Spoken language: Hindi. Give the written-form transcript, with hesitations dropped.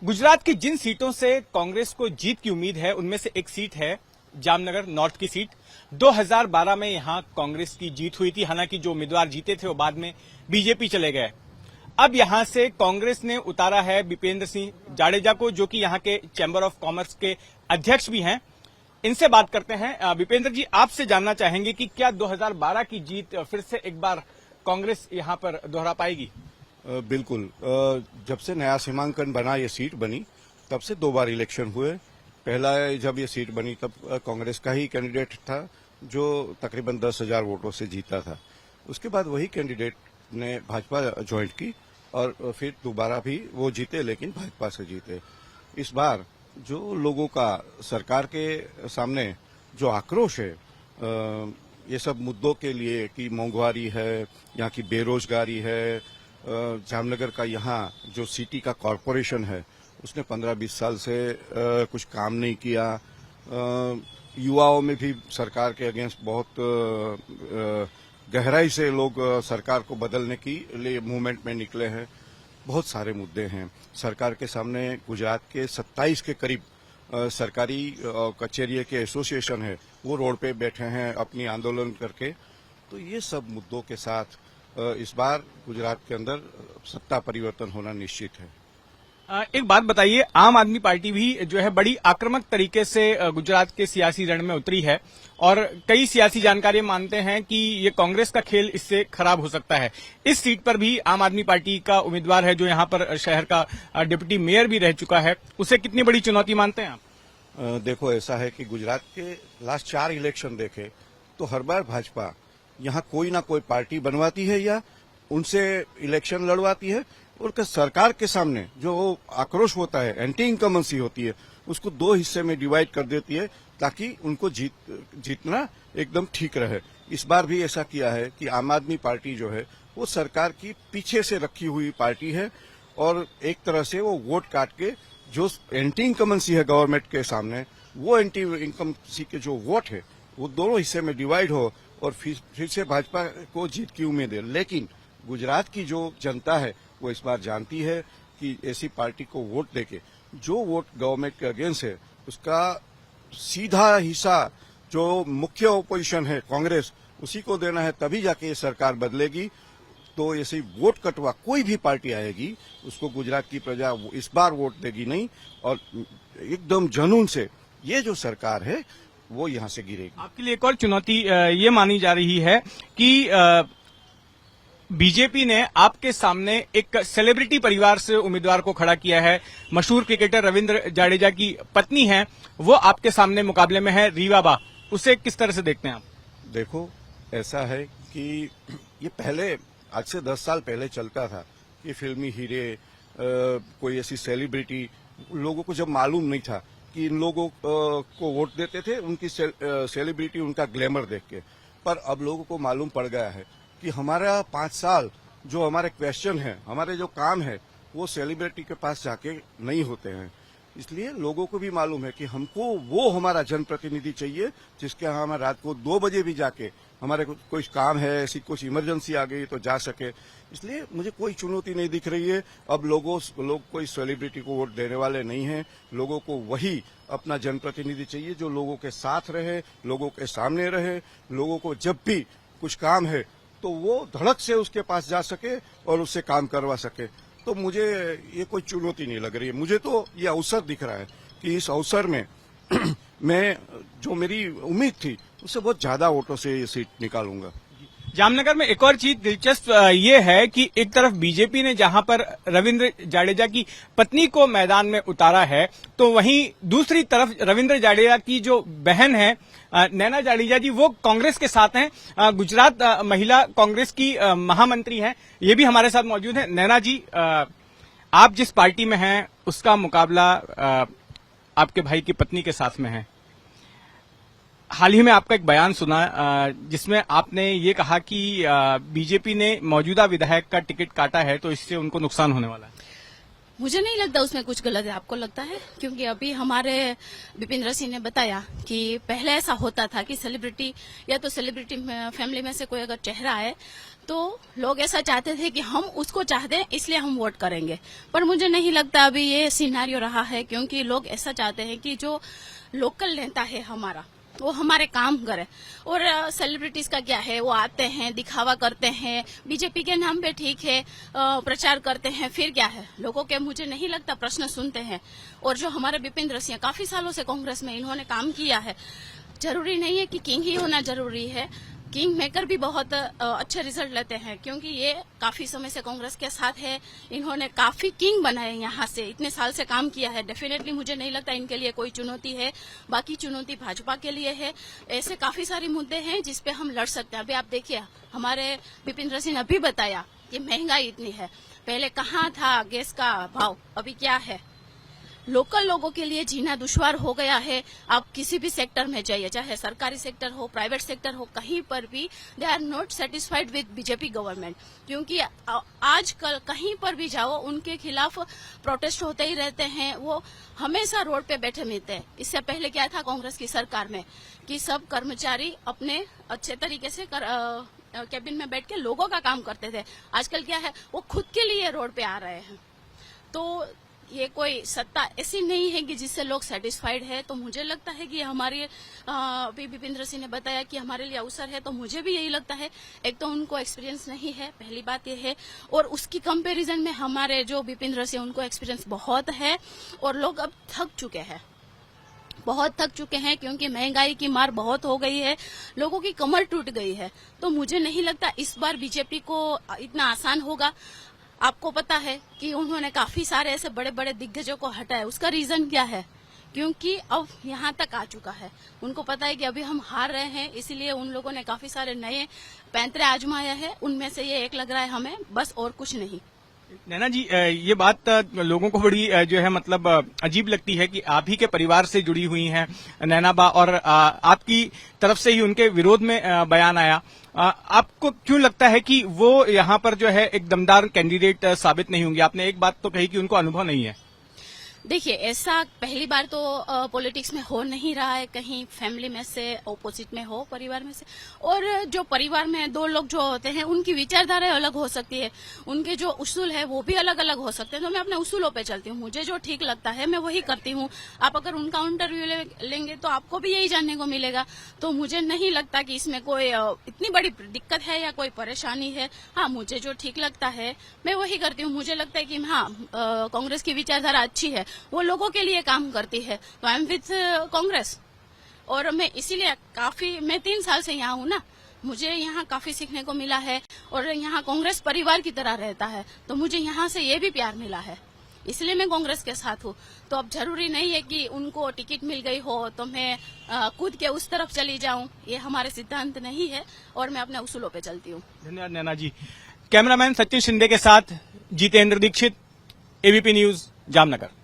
गुजरात की जिन सीटों से कांग्रेस को जीत की उम्मीद है उनमें से एक सीट है जामनगर नॉर्थ की सीट। 2012 में यहां कांग्रेस की जीत हुई थी। हालांकि जो उम्मीदवार जीते थे वो बाद में बीजेपी चले गए। अब यहां से कांग्रेस ने उतारा है विपेंद्र सिंह जाडेजा को, जो कि यहां के चैंबर ऑफ कॉमर्स के अध्यक्ष भी हैं। इनसे बात करते हैं। विपेंद्र जी, आपसे जानना चाहेंगे कि क्या 2012 की जीत फिर से एक बार कांग्रेस यहां पर दोहरा पाएगी? बिल्कुल। जब से नया सीमांकन बना, ये सीट बनी, तब से 2 बार इलेक्शन हुए। पहला जब ये सीट बनी तब कांग्रेस का ही कैंडिडेट था जो तकरीबन 10,000 वोटों से जीता था। उसके बाद वही कैंडिडेट ने भाजपा ज्वाइन की और फिर दोबारा भी वो जीते, लेकिन भाजपा से जीते। इस बार जो लोगों का सरकार के सामने जो आक्रोश है ये सब मुद्दों के लिए कि महंगाई है, यहाँ की बेरोजगारी है, जामनगर का यहाँ जो सिटी का कॉरपोरेशन है उसने 15-20 साल से कुछ काम नहीं किया। युवाओं में भी सरकार के अगेंस्ट बहुत गहराई से लोग सरकार को बदलने की लिए मूवमेंट में निकले हैं। बहुत सारे मुद्दे हैं सरकार के सामने। गुजरात के 27 के करीब सरकारी कचेरियों के एसोसिएशन है, वो रोड पे बैठे हैं अपनी आंदोलन करके। तो ये सब मुद्दों के साथ इस बार गुजरात के अंदर सत्ता परिवर्तन होना निश्चित है। एक बात बताइए, आम आदमी पार्टी भी जो है बड़ी आक्रामक तरीके से गुजरात के सियासी रण में उतरी है और कई सियासी जानकारी मानते हैं कि ये कांग्रेस का खेल इससे खराब हो सकता है। इस सीट पर भी आम आदमी पार्टी का उम्मीदवार है जो यहाँ पर शहर का डिप्टी मेयर भी रह चुका है, उसे कितनी बड़ी चुनौती मानते हैं आप? देखो, ऐसा है कि गुजरात के लास्ट 4 इलेक्शन देखे तो हर बार भाजपा यहाँ कोई ना कोई पार्टी बनवाती है या उनसे इलेक्शन लड़वाती है और सरकार के सामने जो आक्रोश होता है, एंटी इनकमेंसी होती है, उसको 2 हिस्से में डिवाइड कर देती है ताकि उनको जीतना एकदम ठीक रहे। इस बार भी ऐसा किया है कि आम आदमी पार्टी जो है वो सरकार की पीछे से रखी हुई पार्टी है और एक तरह से वो वोट काट के जो एंटी इनकमेंसी है गवर्नमेंट के सामने, वो एंटी इनकमेंसी के जो वोट है वो दोनों हिस्से में डिवाइड हो और फिर से भाजपा को जीत की उम्मीद है। लेकिन गुजरात की जो जनता है वो इस बार जानती है कि ऐसी पार्टी को वोट देके जो वोट गवर्नमेंट के अगेंस्ट है उसका सीधा हिस्सा जो मुख्य ओपोजिशन है कांग्रेस, उसी को देना है, तभी जाके ये सरकार बदलेगी। तो ऐसी वोट कटवा कोई भी पार्टी आएगी उसको गुजरात की प्रजा इस बार वोट देगी नहीं और एकदम जुनून से ये जो सरकार है वो यहाँ से गिरेगी। आपके लिए एक और चुनौती ये मानी जा रही है कि बीजेपी ने आपके सामने एक सेलिब्रिटी परिवार से उम्मीदवार को खड़ा किया है। मशहूर क्रिकेटर रविंद्र जाडेजा की पत्नी है, वो आपके सामने मुकाबले में है, रीवा बा। उसे किस तरह से देखते हैं आप? देखो, ऐसा है कि ये पहले आज से 10 साल पहले चलता था कि फिल्मी हीरे कोई ऐसी सेलिब्रिटी, लोगों को जब मालूम नहीं था कि इन लोगों को वोट देते थे उनकी सेलिब्रिटी, उनका ग्लैमर देख के। पर अब लोगों को मालूम पड़ गया है कि हमारा 5 साल जो हमारे क्वेश्चन है, हमारे जो काम है, वो सेलिब्रिटी के पास जाके नहीं होते हैं। इसलिए लोगों को भी मालूम है कि हमको वो हमारा जनप्रतिनिधि चाहिए जिसके यहाँ हम रात को 2 बजे भी जाके हमारे कोई काम है, ऐसी कुछ इमरजेंसी आ गई तो जा सके। इसलिए मुझे कोई चुनौती नहीं दिख रही है। अब लोग कोई सेलिब्रिटी को वोट देने वाले नहीं हैं। लोगों को वही अपना जनप्रतिनिधि चाहिए जो लोगों के साथ रहे, लोगों के सामने रहे, लोगों को जब भी कुछ काम है तो वो धड़क से उसके पास जा सके और उससे काम करवा सके। तो मुझे ये कोई चुनौती नहीं लग रही है। मुझे तो ये अवसर दिख रहा है कि इस अवसर में मैं जो मेरी उम्मीद थी उससे बहुत ज्यादा वोटों से ये सीट निकालूंगा। जामनगर में एक और चीज दिलचस्प ये है कि एक तरफ बीजेपी ने जहां पर रविंद्र जाडेजा की पत्नी को मैदान में उतारा है, तो वहीं दूसरी तरफ रविंद्र जाडेजा की जो बहन है नैना जाडेजा जी, वो कांग्रेस के साथ हैं। गुजरात महिला कांग्रेस की महामंत्री हैं, ये भी हमारे साथ मौजूद हैं। नैना जी, आप जिस पार्टी में हैं उसका मुकाबला आपके भाई की पत्नी के साथ में है। हाल ही में आपका एक बयान सुना जिसमें आपने ये कहा कि बीजेपी ने मौजूदा विधायक का टिकट काटा है तो इससे उनको नुकसान होने वाला है। मुझे नहीं लगता उसमें कुछ गलत है, आपको लगता है? क्योंकि अभी हमारे विपिंदर सिंह ने बताया कि पहले ऐसा होता था कि सेलिब्रिटी या तो सेलिब्रिटी फैमिली में से कोई अगर चेहरा है तो लोग ऐसा चाहते थे कि हम उसको चाहते हैं इसलिए हम वोट करेंगे। पर मुझे नहीं लगता अभी ये सिनेरियो रहा है, क्योंकि लोग ऐसा चाहते हैं कि जो लोकल नेता है हमारा वो हमारे काम करे। और सेलिब्रिटीज का क्या है, वो आते हैं, दिखावा करते हैं, बीजेपी के नाम पे ठीक है प्रचार करते हैं, फिर क्या है, लोगों के मुझे नहीं लगता प्रश्न सुनते हैं। और जो हमारे विपिंदर सिंह काफी सालों से कांग्रेस में इन्होंने काम किया है, जरूरी नहीं है कि किंग ही होना जरूरी है, किंग मेकर भी बहुत अच्छे रिजल्ट लेते हैं, क्योंकि ये काफी समय से कांग्रेस के साथ है, इन्होंने काफी किंग बनाए, यहाँ से इतने साल से काम किया है। डेफिनेटली मुझे नहीं लगता इनके लिए कोई चुनौती है, बाकी चुनौती भाजपा के लिए है। ऐसे काफी सारे मुद्दे हैं जिसपे हम लड़ सकते हैं। अभी आप देखिए, हमारे विपिंदर सिंह ने अभी बताया कि महंगाई इतनी है, पहले कहाँ था गैस का भाव, अभी क्या है। लोकल लोगों के लिए जीना दुश्वार हो गया है। आप किसी भी सेक्टर में जाइए, चाहे सरकारी सेक्टर हो, प्राइवेट सेक्टर हो, कहीं पर भी they are not satisfied with BJP government, क्योंकि आजकल कहीं पर भी जाओ उनके खिलाफ प्रोटेस्ट होते ही रहते हैं। वो हमेशा रोड पे बैठे मिलते हैं। इससे पहले क्या था कांग्रेस की सरकार में कि सब कर्मचारी अपने अच्छे तरीके से कैबिन में बैठ के लोगों का काम करते थे। आजकल क्या है, वो खुद के लिए रोड पे आ रहे हैं। तो ये कोई सत्ता ऐसी नहीं है कि जिससे लोग सेटिस्फाइड है। तो मुझे लगता है कि हमारे अभी विपिंदर सिंह ने बताया कि हमारे लिए अवसर है, तो मुझे भी यही लगता है। एक तो उनको एक्सपीरियंस नहीं है, पहली बात ये है, और उसकी कंपैरिजन में हमारे जो विपिंदर सिंह उनको एक्सपीरियंस बहुत है, और लोग अब थक चुके हैं, बहुत थक चुके हैं, क्योंकि महंगाई की मार बहुत हो गई है, लोगों की कमर टूट गई है। तो मुझे नहीं लगता इस बार बीजेपी को इतना आसान होगा। आपको पता है कि उन्होंने काफी सारे ऐसे बड़े बड़े दिग्गजों को हटाया। उसका रीजन क्या है? क्योंकि अब यहाँ तक आ चुका है, उनको पता है कि अभी हम हार रहे हैं, इसीलिए उन लोगों ने काफी सारे नए पैंतरे आजमाया है। उनमें से ये एक लग रहा है हमें, बस, और कुछ नहीं। नैना जी, ये बात लोगों को बड़ी जो है मतलब अजीब लगती है कि आप ही के परिवार से जुड़ी हुई हैं नैना बा, और आपकी तरफ से ही उनके विरोध में बयान आया। आपको क्यों लगता है कि वो यहाँ पर जो है एक दमदार कैंडिडेट साबित नहीं होंगे? आपने एक बात तो कही कि उनको अनुभव नहीं है। देखिए, ऐसा पहली बार तो पॉलिटिक्स में हो नहीं रहा है, कहीं फैमिली में से ऑपोजिट में हो, परिवार में से। और जो परिवार में दो लोग जो होते हैं उनकी विचारधारा अलग हो सकती है, उनके जो उसूल है वो भी अलग अलग हो सकते हैं। तो मैं अपने उसूलों पे चलती हूँ, मुझे जो ठीक लगता है मैं वही करती हूँ। आप अगर उनका इंटरव्यू लेंगे तो आपको भी यही जानने को मिलेगा। तो मुझे नहीं लगता कि इसमें कोई इतनी बड़ी दिक्कत है या कोई परेशानी है। हाँ, मुझे जो ठीक लगता है मैं वही करती हूँ। मुझे लगता है कि हाँ, कांग्रेस की विचारधारा अच्छी है, वो लोगों के लिए काम करती है, तो आई एम विथ कांग्रेस। और मैं इसीलिए मैं 3 साल से यहाँ हूँ ना, मुझे यहाँ काफी सीखने को मिला है, और यहाँ कांग्रेस परिवार की तरह रहता है, तो मुझे यहाँ से ये भी प्यार मिला है, इसलिए मैं कांग्रेस के साथ हूँ। तो अब जरूरी नहीं है कि उनको टिकट मिल गई हो तो मैं कूद के उस तरफ चली जाऊँ, ये हमारे सिद्धांत नहीं है, और मैं अपने उसूलों पे चलती हूँ। धन्यवाद नैना जी। कैमरामैन सचिन शिंदे के साथ जितेंद्र दीक्षित, एबीपी न्यूज, जामनगर।